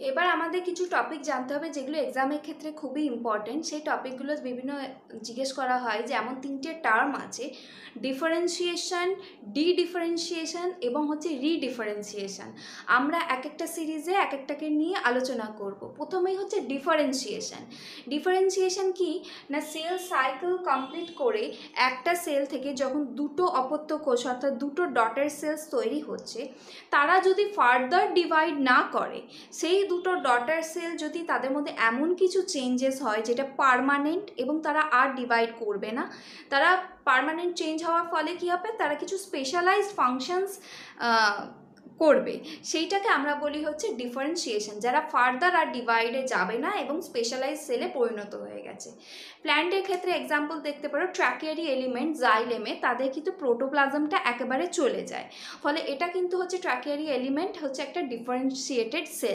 এবার আমাদের কিছু টপিক জানতে হবে যেগুলো এক্সামের ক্ষেত্রে খুবই ইম্পর্টেন্ট। সেই টপিকগুলো বিভিন্ন জিজ্ঞেস করা হয়, যেমন তিনটে টার্ম আছে: ডিফারেন্সিয়েশন, ডিফারেন্সিয়েশন এবং রিডিফারেন্সিয়েশন। আমরা এক একটা সিরিজে এক একটাকে নিয়ে আলোচনা করব। প্রথমেই হচ্ছে ডিফারেন্সিয়েশন। ডিফারেন্সিয়েশন কি না, সেল সাইকেল কমপ্লিট করে একটা সেল থেকে যখন দুটো অপত্য কোষ অর্থাৎ দুটো ডটার সেলস তৈরি হচ্ছে, তারা যদি ফার্দার ডিভাইড না করে, সেই দুটো ডটার সেল যদি তাদের মধ্যে এমন কিছু চেঞ্জেস হয় যেটা পার্মানেন্ট এবং তারা আর ডিভাইড করবে না, তারা পার্মানেন্ট চেঞ্জ হওয়ার ফলে কী হবে, তারা কিছু স্পেশালাইজড ফাংশনস করবে, সেইটাকে আমরা বলি হচ্ছে ডিফারেন্সিয়েশন। যারা ফার্দার আর ডিভাইডে যাবে না এবং স্পেশালাইজ সেলে পরিণত হয়ে গেছে। প্ল্যান্টের ক্ষেত্রে এক্সাম্পল দেখতে পারো, ট্র্যাকিয়ারি এলিমেন্ট জাইলেমে তাদের কিন্তু প্রোটোপ্লাজমটা একেবারে চলে যায়, ফলে এটা কিন্তু হচ্ছে ট্র্যাকিয়ারি এলিমেন্ট হচ্ছে একটা ডিফারেন্সিয়েটেড সেল।